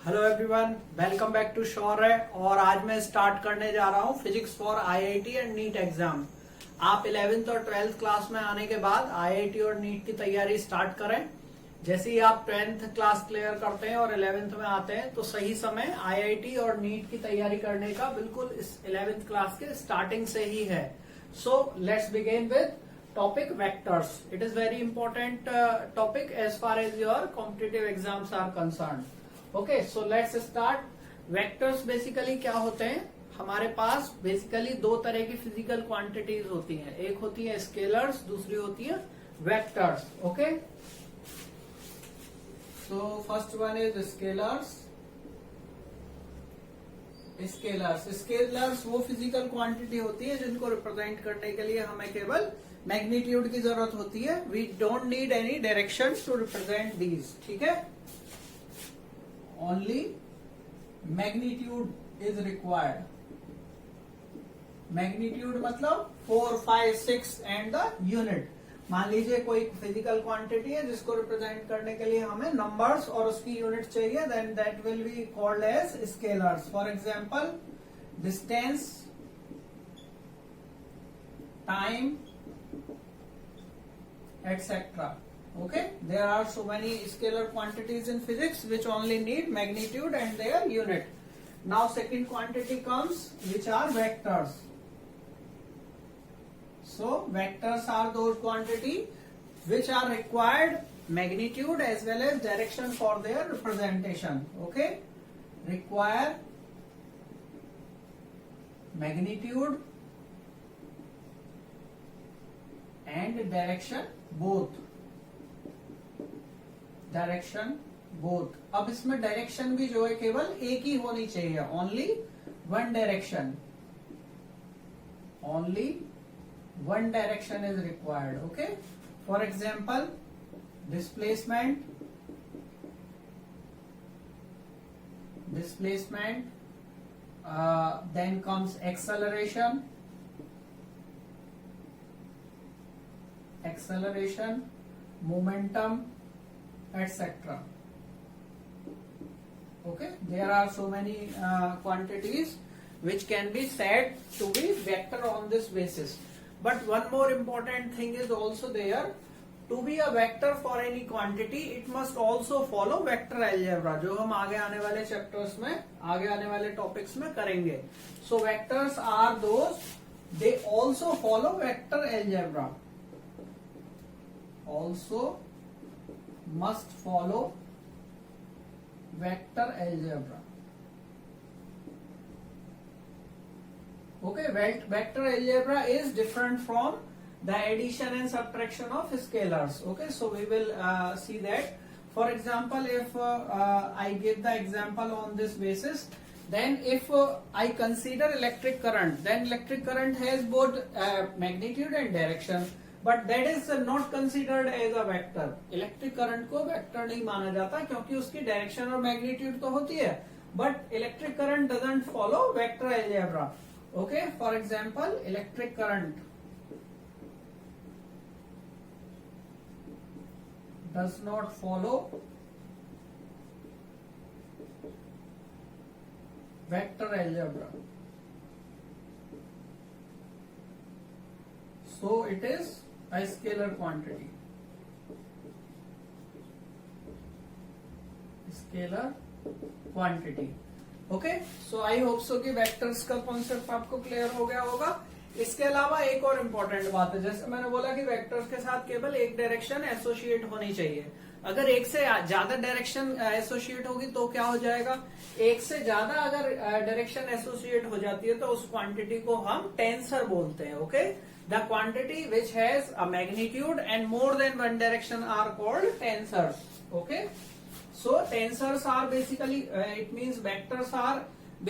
Hello everyone, welcome back to Shaurya. और आज मैं स्टार्ट करने जा रहा हूँ physics for IIT and NEET exam. आप 11th और 12th क्लास में आने के बाद आईआईटी और नीट की तैयारी स्टार्ट करें। जैसे ही आप 10th क्लास क्लियर करते हैं और 11th में आते हैं तो सही समय आईआईटी और नीट की तैयारी करने का बिल्कुल इस 11th क्लास के स्टार्टिंग से ही है। So let's begin with topic vectors. It is very important topic as far as your competitive exams are concerned. Okay, so let's start. Vectors basically क्या होते हैं? हमारे पास बेसिकली दो तरह की फिजिकल क्वांटिटीज होती हैं। एक होती है स्केलर्स, दूसरी होती है vectors. Okay, so first one is scalars. Scalars वो फिजिकल क्वांटिटी होती है जिनको रिप्रेजेंट करने के लिए हमें केवल मैग्नीट्यूड की जरूरत होती है। We don't need any direction to represent these. ठीक है, only magnitude is required. Magnitude मतलब 4, 5, 6 एंड द यूनिट। मान लीजिए कोई फिजिकल क्वांटिटी है जिसको रिप्रेजेंट करने के लिए हमें नंबर्स और उसकी यूनिट चाहिए, then that will be called as scalars. For example distance, time, etc. Okay, there are so many scalar quantities in physics which only need magnitude and their unit. Now second quantity comes, which are vectors. So vectors are those quantity which are required magnitude as well as direction for their representation. Okay, require magnitude and direction both. Direction both. अब इसमें direction भी जो है केवल एक ही होनी चाहिए, only one direction. Only one direction is required. Okay, for example displacement, then comes acceleration, momentum, etc. Okay, there are so many quantities which can be said to be vector on this basis. But one more important thing is also there. To be a vector for any quantity, it must also follow vector algebra, जो हम आगे आने वाले chapters में, आगे आने वाले topics में करेंगे। So vectors are those, they also follow vector algebra. Also must follow vector algebra. Okay, vector algebra is different from the addition and subtraction of scalars. Okay, so we will see that. For example, if I give the example on this basis, then if I consider electric current, then electric current has both magnitude and direction. But that is not considered as a vector. Electric current को vector नहीं माना जाता क्योंकि उसकी direction और magnitude तो होती है, but electric current doesn't follow vector algebra. Okay, for example electric current does not follow vector algebra, so it is a scalar quantity. Scalar quantity. Okay, so I hope so कि vectors का concept आपको clear हो गया होगा। इसके अलावा एक और इम्पोर्टेंट बात है, जैसे मैंने बोला कि वेक्टर्स के साथ केवल एक डायरेक्शन एसोसिएट होनी चाहिए। अगर एक से ज्यादा डायरेक्शन एसोसिएट होगी तो क्या हो जाएगा? एक से ज्यादा अगर डायरेक्शन एसोसिएट हो जाती है तो उस क्वांटिटी को हम टेंसर बोलते हैं। Okay, the quantity which has a magnitude and more than one direction are called tensors. Okay, so tensors are basically it means vectors are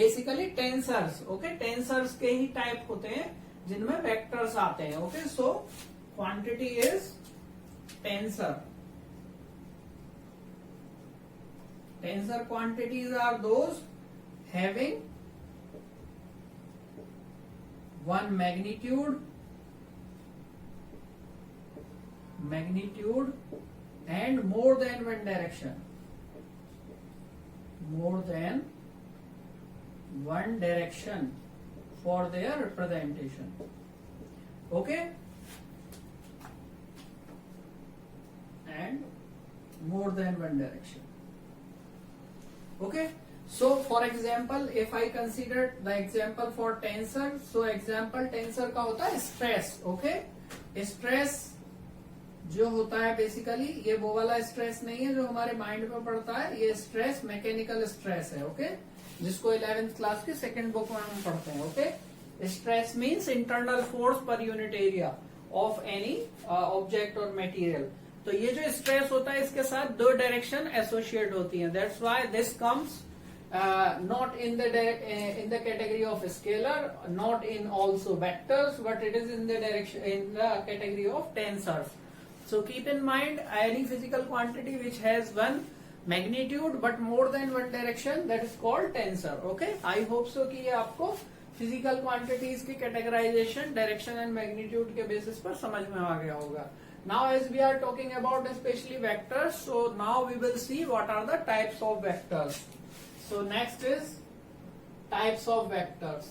basically tensors. Okay, tensors के ही टाइप होते हैं जिनमें vectors आते हैं। Okay, so quantity is tensor. Tensor quantities are those having one magnitude and more than one direction. more than one direction for their representation. Okay, and more than one direction. Okay, so for example, if I consider the example for tensor, so example tensor का होता है stress. Okay, stress जो होता है basically ये वो वाला stress नहीं है जो हमारे माइंड में पड़ता है, ये स्ट्रेस मैकेनिकल स्ट्रेस है. ओके, जिसको 11th क्लास की सेकंड बुक में हम पढ़ते हैं. Okay, stress means internal force per unit area of any object और मटेरियल. तो ये जो स्ट्रेस होता है इसके साथ दो डायरेक्शन एसोसिएट होती हैं. That's why this comes not in the category of scalar, not in also vectors, but it is in the direction in the category of tensors. So keep in mind any physical quantity which has one magnitude but more than one direction, that is called tensor. Okay, I hope so कि ये आपको physical quantities की categorization direction and magnitude के basis पर समझ में आ गया होगा. Now as we are talking about especially vectors, so now we will see what are the types of vectors. So next is types of vectors.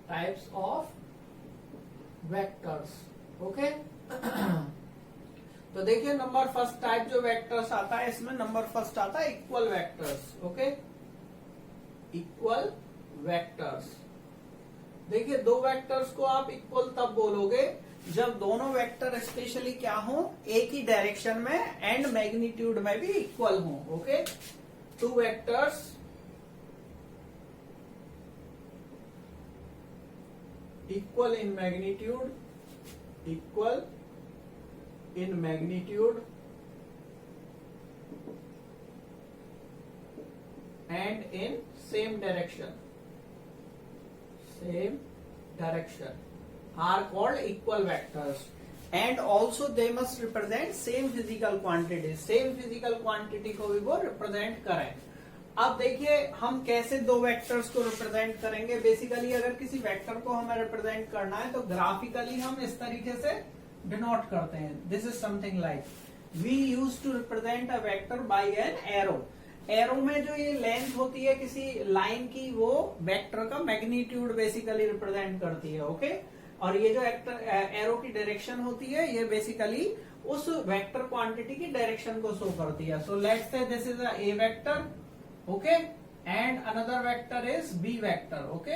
Types of vectors. Okay. तो देखिए number first type जो vectors आता है इसमें number first आता है equal vectors. Okay, equal vectors. देखिए दो वेक्टर्स को आप इक्वल तब बोलोगे जब दोनों वेक्टर स्पेशली क्या हो, एक ही डायरेक्शन में एंड मैग्नीट्यूड में भी इक्वल हो. Okay, two vectors equal in magnitude and in same direction are called equal vectors, and also they must represent same physical quantity. Same physical quantity को भी वो represent करें. अब देखिए हम कैसे दो वेक्टर्स को रिप्रेजेंट करेंगे. बेसिकली अगर किसी वेक्टर को हमें रिप्रेजेंट करना है तो ग्राफिकली हम इस तरीके से डिनोट करते हैं. This is something like we use to represent a vector by an arrow. Arrow में जो ये लेंथ होती है किसी लाइन की वो वेक्टर का मैग्नीट्यूड बेसिकली रिप्रेजेंट करती है. ओके, और ये जो एरो की डायरेक्शन होती है ये बेसिकली उस वेक्टर क्वांटिटी की डायरेक्शन को शो करती है. So let's say this is a A vector. Okay, and another vector is B vector. Okay,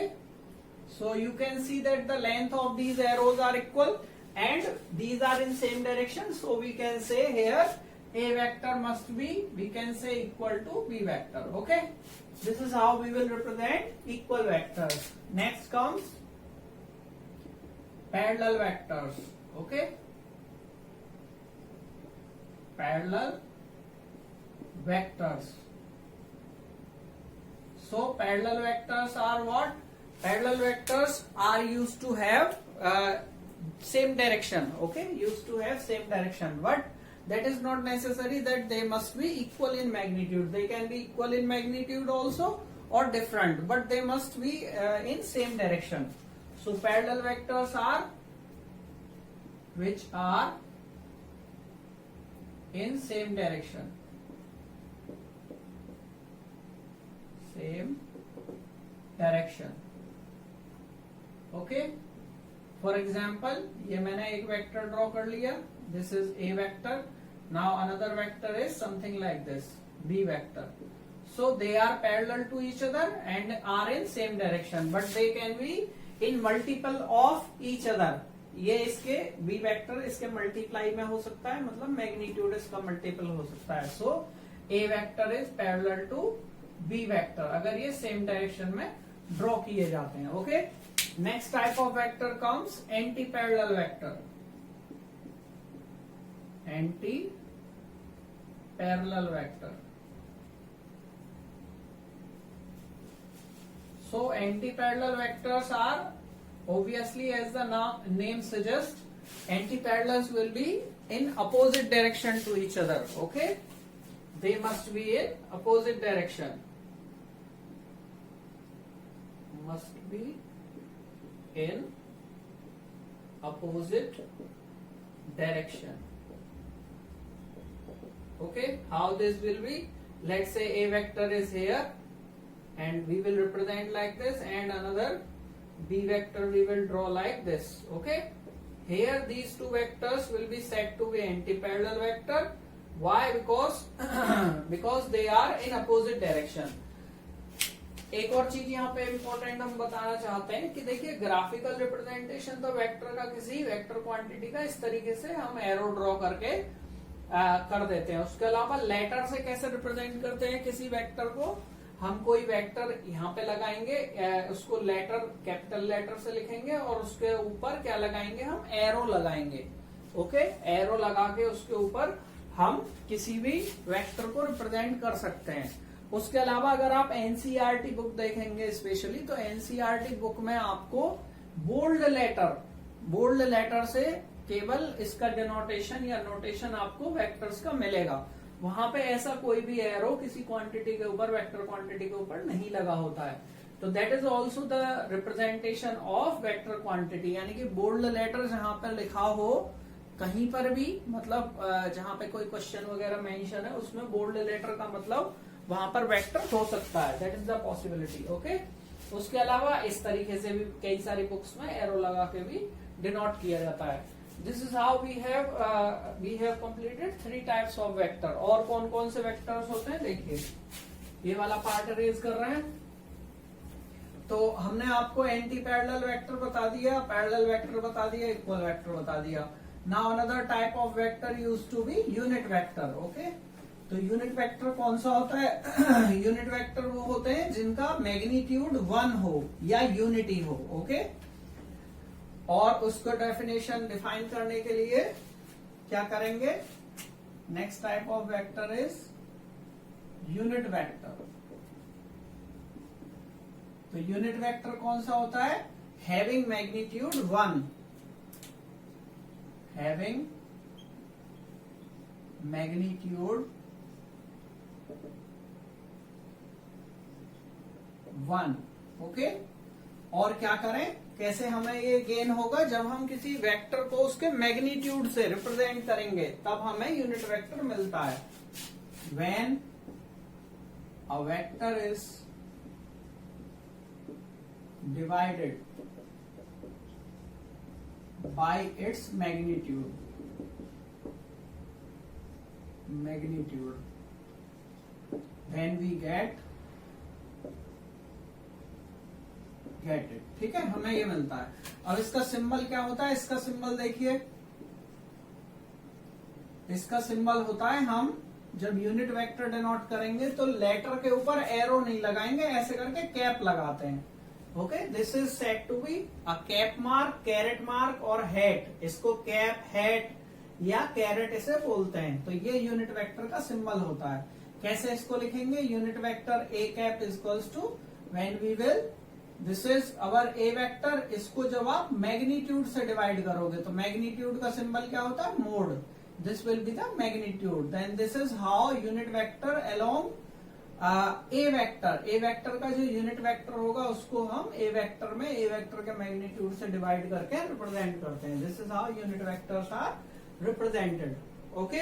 so you can see that the length of these arrows are equal and these are in same direction. So we can say here A vector must be, we can say, equal to B vector. Okay, this is how we will represent equal vectors. Next comes parallel vectors. Okay, parallel vectors. So parallel vectors are what? Parallel vectors are used to have same direction. Okay, used to have same direction, but that is not necessary that they must be equal in magnitude. They can be equal in magnitude also or different, but they must be in same direction. So parallel vectors are which are in same direction. Same direction. Okay, for example ये मैंने एक vector draw कर लिया. This is A vector. Now another vector is something like this, B vector. So they are parallel to each other and are in same direction, but they can be in multiple of each other. ये इसके B vector इसके multiply में हो सकता है, मतलब magnitude इसका multiple हो सकता है. So A vector is parallel to B vector अगर ये same direction में ड्रॉ किए जाते हैं. Okay, next type of vector comes anti parallel vector. Anti parallel vector. So anti parallel vectors are obviously as the name suggests, anti-parallels will be in opposite direction to each other. Okay, they must be in opposite direction. Must be in opposite direction. Okay, how this will be? Let's say a vector is here and we will represent like this, and another b vector we will draw like this. Okay, here these two vectors will be said to be anti-parallel vector. Why? Because they are in opposite direction. एक और चीज यहाँ पे important हम बताना चाहते हैं कि देखिए ग्राफिकल रिप्रेजेंटेशन तो वेक्टर का, किसी वेक्टर क्वांटिटी का इस तरीके से हम एरो ड्रॉ करके कर देते हैं। उसके अलावा लेटर से कैसे रिप्रेजेंट करते हैं किसी वेक्टर को? हम कोई वेक्टर यहाँ पे लगाएंगे, उसको लेटर कैपिटल लेटर से लिखेंगे और उसके ऊपर क्या लगाएंगे? हम एरो लगाएंगे। ओके, एरो लगा के उसके ऊपर हम किसी भी वेक्टर को रिप्रेजेंट कर सकते हैं। उसके अलावा अगर आप एनसीईआरटी बुक देखेंगे स्पेशली, तो एनसीईआरटी बुक में आपको बोल्ड लेटर से केवल इसका डिनोटेशन या नोटेशन आपको वेक्टर्स का मिलेगा। वहां पे ऐसा कोई भी एरो किसी क्वांटिटी के ऊपर, वेक्टर क्वांटिटी के ऊपर नहीं लगा होता है। तो that is also the representation of vector quantity, यानी कि बोल्ड लेटर जहां पर लिखा हो कहीं पर भी, मतलब जहां पे कोई क्वेश्चन वगैरह मेंशन है उसमें बोल्ड लेटर का मतलब वहां पर वेक्टर हो सकता है। That is the possibility. Okay, उसके अलावा इस तरीके से भी कई सारी बुक्स में एरो लगा के भी डिनोट किया जाता है। This is how we have completed 3 types of vector. और कौन कौन से वेक्टर्स होते हैं देखिए, ये वाला पार्ट अरेज कर रहे हैं। तो हमने आपको एंटी पैरेलल वेक्टर बता दिया, पैरेलल वेक्टर बता दिया, इक्वल वेक्टर बता दिया। Now another type of vector used to be unit vector. Okay, तो यूनिट वेक्टर कौन सा होता है? यूनिट वेक्टर वो होते हैं जिनका मैग्नीट्यूड 1 हो या यूनिटी हो। ओके, और उसको डेफिनेशन डिफाइन करने के लिए क्या करेंगे? Next type of vector is unit vector. तो यूनिट वेक्टर कौन सा होता है? Having magnitude 1, having magnitude 1। Okay, और क्या करें? कैसे हमें ये गेन होगा? जब हम किसी वेक्टर को उसके मैग्नीट्यूड से रिप्रेजेंट करेंगे तब हमें यूनिट वेक्टर मिलता है। When a vector is divided by its magnitude, then we get it। ठीक है, हमें ये मिलता है। अब इसका सिंबल क्या होता है? इसका सिंबल देखिए, इसका सिंबल होता है, हम जब यूनिट वेक्टर डिनोट करेंगे तो लेटर के ऊपर एरो नहीं लगाएंगे, ऐसे करके कैप लगाते हैं। Okay, this is said to be a cap mark, caret mark और हैट। इसको कैप, हैट या कैरेट इसे बोलते हैं। तो ये यूनिट वेक्टर का सिंबल होता है। कैसे इसको लिखेंगे? Unit vector A cap equals to, when we will, this is our A vector, इसको जब आप मैग्नीट्यूड से डिवाइड करोगे तो मैग्नीट्यूड का सिंबल क्या होता है? Mod. This will be the magnitude. Then this is how unit vector along A vector, A vector का जो यूनिट वेक्टर होगा उसको हम ए वेक्टर में ए वेक्टर के मैग्नीट्यूड से डिवाइड करके रिप्रेजेंट करते हैं। This is how unit vectors are represented। Okay,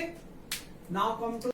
now come to